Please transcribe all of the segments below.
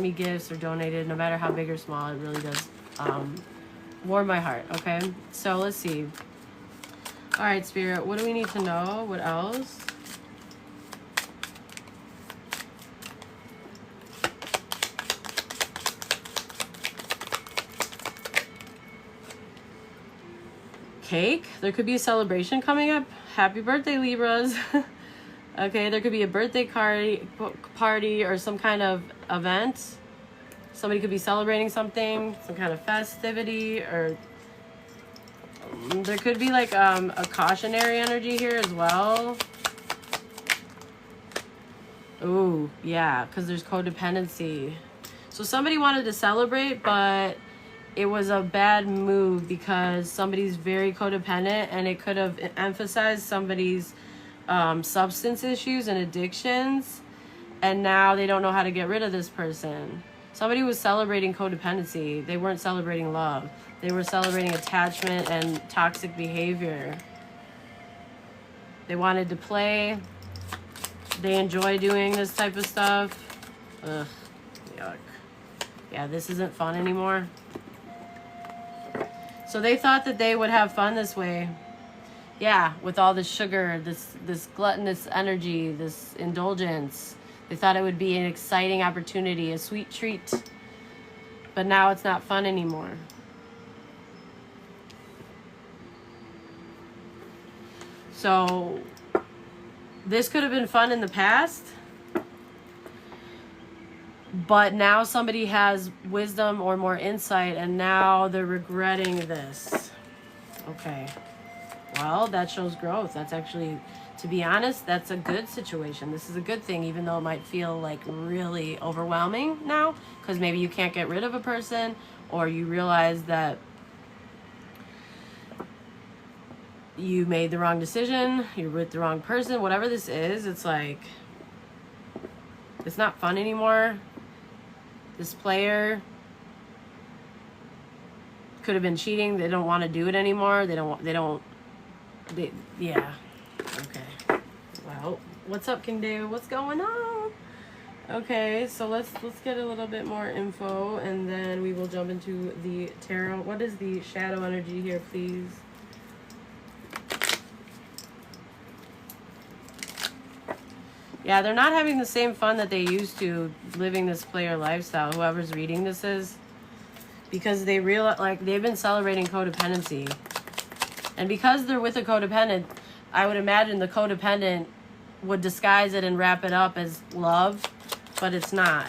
me gifts or donated, no matter how big or small. It really does warm my heart. Okay, so let's see. All right, Spirit, what do we need to know? What else? Cake. There could be a celebration coming up. Happy birthday, Libras. Okay, there could be a birthday party or some kind of event. Somebody could be celebrating something, some kind of festivity, or there could be like a cautionary energy here as well. Ooh, yeah, because there's codependency. So somebody wanted to celebrate, but it was a bad move because somebody's very codependent, and it could have emphasized somebody's substance issues and addictions, and now they don't know how to get rid of this person. Somebody was celebrating codependency. They weren't celebrating love. They were celebrating attachment and toxic behavior. They wanted to play. They enjoy doing this type of stuff. Ugh, yuck. Yeah, this isn't fun anymore. So they thought that they would have fun this way. Yeah, with all this sugar, this gluttonous energy, this indulgence. They thought it would be an exciting opportunity, a sweet treat. But now it's not fun anymore. So this could have been fun in the past, but now somebody has wisdom or more insight, and now they're regretting this. Okay. Well, that shows growth. That's actually, to be honest, that's a good situation. This is a good thing, even though it might feel like really overwhelming now, because maybe you can't get rid of a person, or you realize that you made the wrong decision, you're with the wrong person, whatever this is. It's like, it's not fun anymore. This player could have been cheating. They don't want to do it anymore. Yeah. Okay. Well, what's up, King David? What's going on? Okay, so let's get a little bit more info, and then we will jump into the tarot. What is the shadow energy here, please? Yeah, they're not having the same fun that they used to living this player lifestyle, whoever's reading this is, because they realize, like, they've been celebrating codependency. And because they're with a codependent, I would imagine the codependent would disguise it and wrap it up as love, but it's not.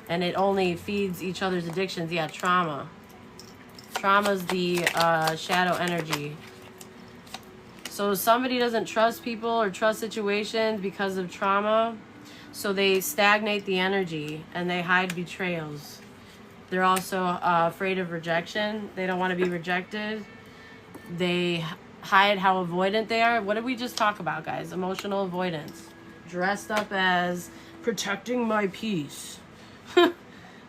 And it only feeds each other's addictions. Yeah, trauma. Trauma's the shadow energy. So somebody doesn't trust people or trust situations because of trauma. So they stagnate the energy and they hide betrayals. They're also afraid of rejection. They don't want to be rejected. They hide how avoidant they are. What did we just talk about, guys? Emotional avoidance. Dressed up as protecting my peace.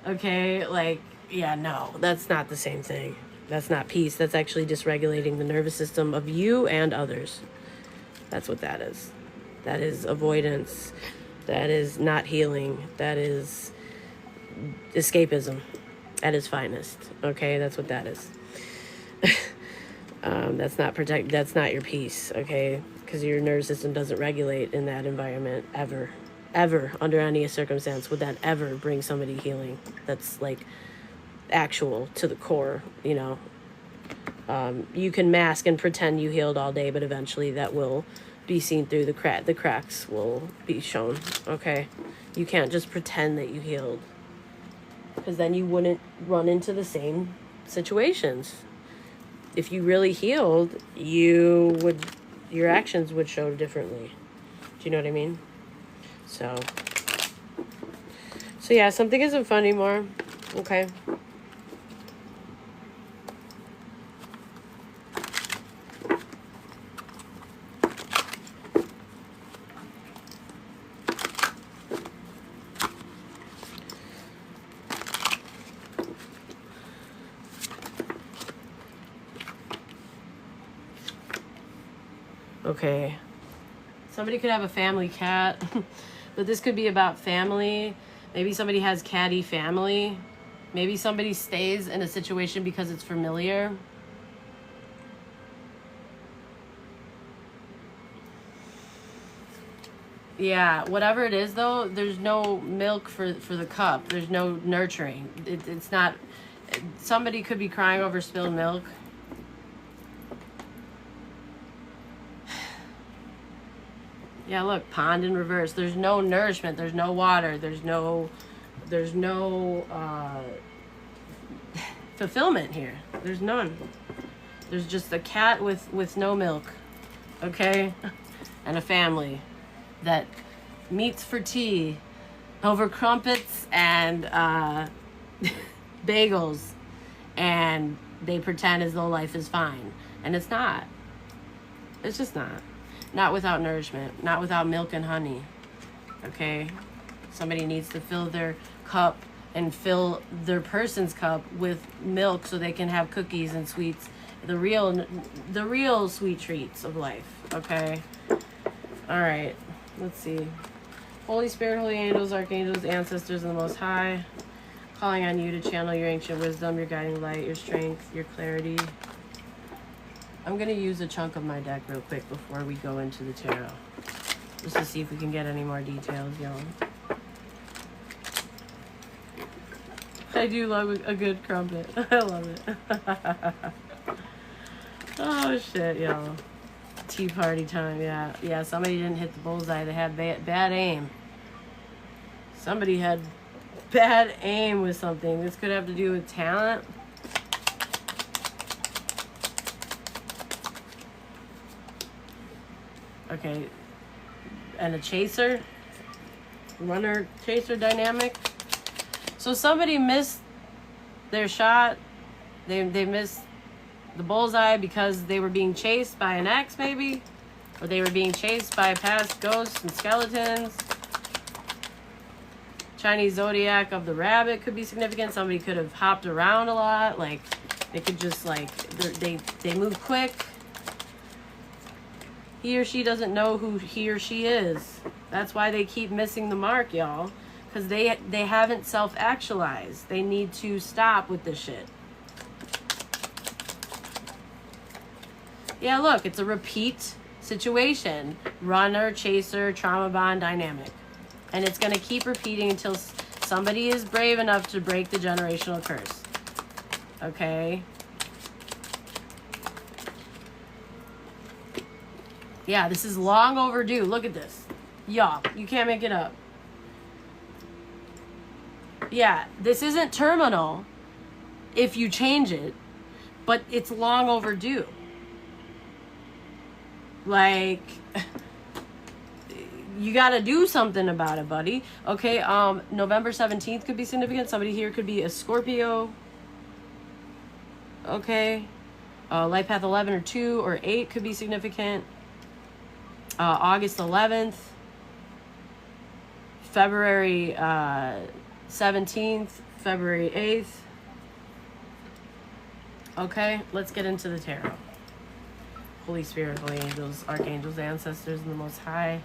Okay, like, yeah, no, that's not the same thing. That's not peace. That's actually dysregulating the nervous system of you and others. That's what that is. That is avoidance. That is not healing. That is escapism at its finest. Okay, that's what that is. That's not your peace, okay? Because your nervous system doesn't regulate in that environment ever. Ever, under any circumstance, would that ever bring somebody healing. That's like actual to the core, you know. You can mask and pretend you healed all day, but eventually that will be seen through the cracks will be shown, okay? You can't just pretend that you healed, because then you wouldn't run into the same situations. If you really healed, your actions would show differently. Do you know what I mean? So yeah, something isn't fun anymore. Okay. Okay. Somebody could have a family cat, but this could be about family. Maybe somebody has catty family. Maybe somebody stays in a situation because it's familiar. Yeah, whatever it is though, there's no milk for the cup. There's no nurturing. It's not. Somebody could be crying over spilled milk. Yeah, look, pond in reverse. There's no nourishment. There's no water. There's no fulfillment here. There's none. There's just a cat with no milk, okay, and a family that meets for tea over crumpets and bagels, and they pretend as though life is fine, and it's not. It's just not. Not without nourishment, not without milk and honey, okay? Somebody needs to fill their cup and fill their person's cup with milk so they can have cookies and sweets, the real sweet treats of life, okay? All right, let's see. Holy Spirit, holy angels, archangels, ancestors, and the Most High, calling on you to channel your ancient wisdom, your guiding light, your strength, your clarity. I'm going to use a chunk of my deck real quick before we go into the tarot, just to see if we can get any more details, y'all. I do love a good crumpet. I love it. Oh, shit, y'all. Tea party time, yeah. Yeah, somebody didn't hit the bullseye. They had bad aim. Somebody had bad aim with something. This could have to do with talent. Okay, and a chaser, runner-chaser dynamic. So somebody missed their shot. They missed the bullseye because they were being chased by an ex, maybe, or they were being chased by past ghosts and skeletons. Chinese zodiac of the rabbit could be significant. Somebody could have hopped around a lot. Like they could just like they move quick. He or she doesn't know who he or she is. That's why they keep missing the mark, y'all. Because they haven't self-actualized. They need to stop with this shit. Yeah, look, it's a repeat situation. Runner, chaser, trauma bond dynamic. And it's going to keep repeating until somebody is brave enough to break the generational curse. Okay? Yeah, this is long overdue. Look at this. Y'all, you can't make it up. Yeah, this isn't terminal if you change it, but it's long overdue. Like, you got to do something about it, buddy. Okay, November 17th could be significant. Somebody here could be a Scorpio. Okay. Life Path 11 or 2 or 8 could be significant. August 11th, February 17th, February 8th. Okay, let's get into the tarot. Holy Spirit, holy angels, archangels, ancestors, and the Most High,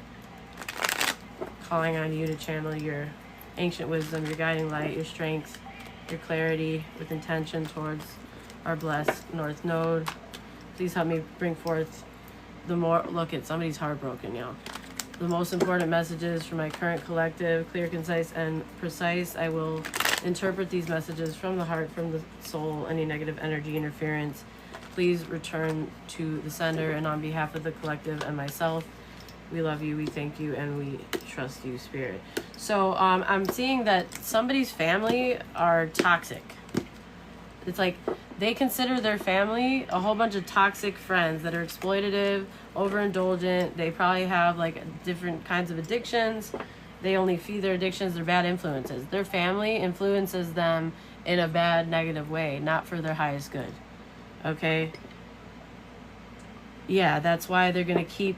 calling on you to channel your ancient wisdom, your guiding light, your strength, your clarity with intention towards our blessed North Node. Please help me bring forth the more, look at somebody's heartbroken, y'all. The most important messages from my current collective, clear, concise, and precise. I will interpret these messages from the heart, from the soul. Any negative energy interference, please return to the sender. And on behalf of the collective and myself, we love you, we thank you, and we trust you, Spirit. So I'm seeing that somebody's family are toxic. It's like they consider their family a whole bunch of toxic friends that are exploitative, overindulgent. They probably have like different kinds of addictions. They only feed their addictions. They're bad influences. Their family influences them in a bad, negative way, not for their highest good. Okay? Yeah, that's why they're going to keep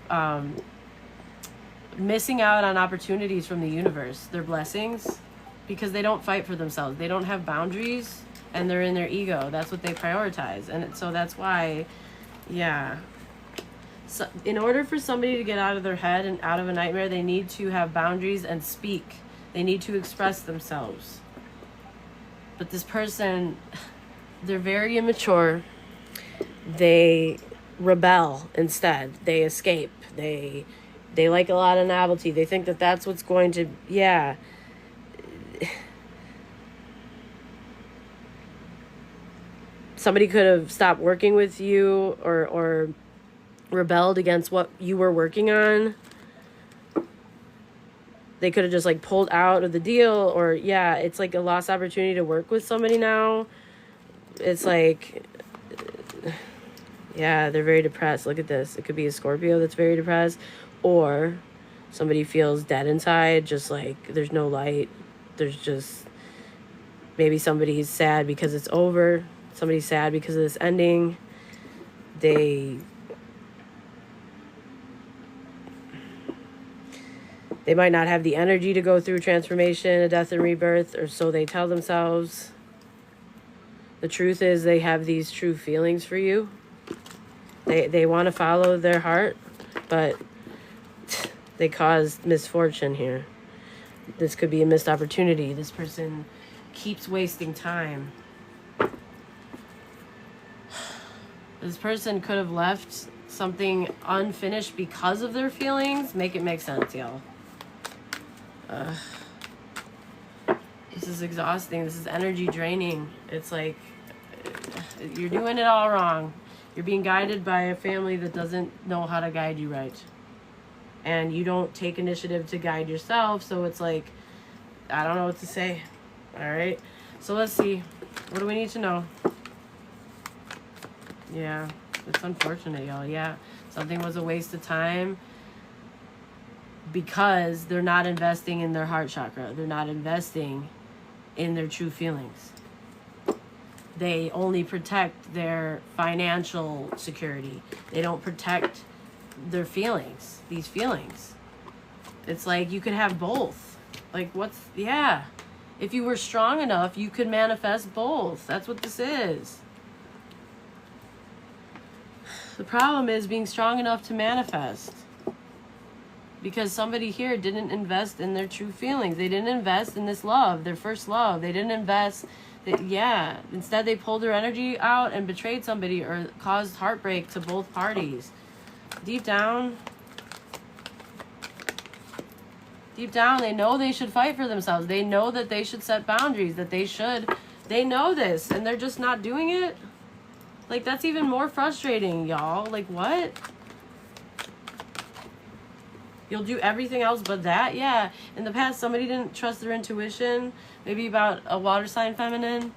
missing out on opportunities from the universe, their blessings, because they don't fight for themselves. They don't have boundaries. And they're in their ego. That's what they prioritize. And so that's why, yeah. So in order for somebody to get out of their head and out of a nightmare, they need to have boundaries and speak They need to express themselves. But this person, they're very immature. They rebel instead. They escape. They like a lot of novelty. They think that that's what's going to, yeah. Somebody could have stopped working with you or rebelled against what you were working on. They could have just like pulled out of the deal, or yeah, it's like a lost opportunity to work with somebody now. It's like, yeah, they're very depressed. Look at this. It could be a Scorpio that's very depressed, or somebody feels dead inside, just like there's no light. There's just, maybe somebody's sad because it's over. Somebody's sad because of this ending. They might not have the energy to go through transformation, a death and rebirth, or so they tell themselves. The truth is they have these true feelings for you. They want to follow their heart, but they caused misfortune here. This could be a missed opportunity. This person keeps wasting time. This person could have left something unfinished because of their feelings. Make it make sense, y'all. This is exhausting. This is energy draining. It's like you're doing it all wrong. You're being guided by a family that doesn't know how to guide you right. And you don't take initiative to guide yourself. So it's like, I don't know what to say. All right. So let's see. What do we need to know? Yeah, it's unfortunate, y'all. Yeah, something was a waste of time because they're not investing in their heart chakra. They're not investing in their true feelings. They only protect their financial security. They don't protect their feelings, these feelings. It's like you could have both. Like yeah. If you were strong enough, you could manifest both. That's what this is. The problem is being strong enough to manifest. Because somebody here didn't invest in their true feelings. They didn't invest in this love, their first love. They didn't invest, yeah. Instead, they pulled their energy out and betrayed somebody or caused heartbreak to both parties. Deep down, they know they should fight for themselves. They know that they should set boundaries, they know this, and they're just not doing it. Like, that's even more frustrating, y'all. Like, what? You'll do everything else but that? Yeah. In the past, somebody didn't trust their intuition. Maybe about a water sign feminine.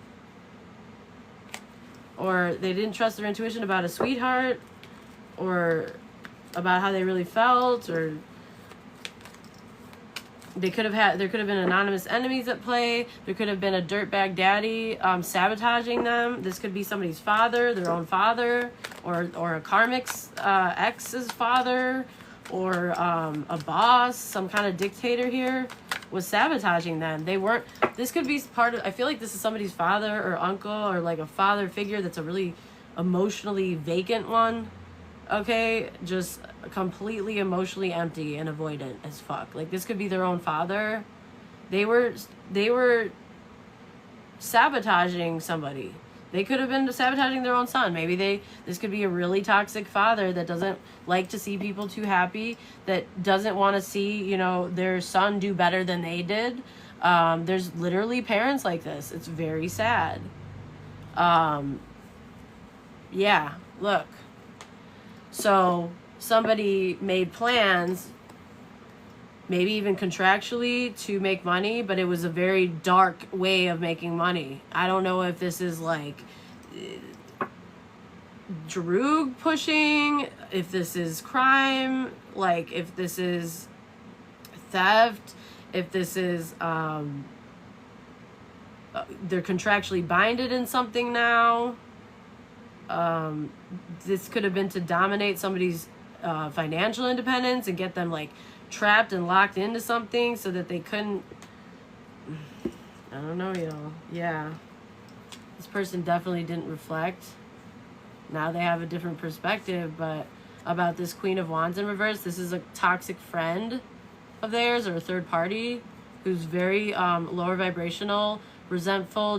Or they didn't trust their intuition about a sweetheart. Or about how they really felt. Or there could have been anonymous enemies at play. There could have been a dirtbag daddy sabotaging them. This could be somebody's father, their own father, or a karmic's ex's father, or a boss, some kind of dictator here was sabotaging them. This could be part of, I feel like this is somebody's father or uncle or like a father figure that's a really emotionally vacant one. Okay, just completely emotionally empty and avoidant as fuck. Like, this could be their own father. They were sabotaging somebody. They could have been sabotaging their own son. Maybe this could be a really toxic father that doesn't like to see people too happy, that doesn't want to see, their son do better than they did. There's literally parents like this. It's very sad. Yeah, look. So somebody made plans, maybe even contractually, to make money, but it was a very dark way of making money. I don't know if this is like droog pushing, if this is crime, like if this is theft, if this is they're contractually binded in something now. This could have been to dominate somebody's financial independence and get them like trapped and locked into something so that they couldn't. I don't know, y'all. Yeah, this person definitely didn't reflect. Now they have a different perspective, but about this Queen of Wands in reverse, this is a toxic friend of theirs or a third party. who's very lower vibrational, resentful,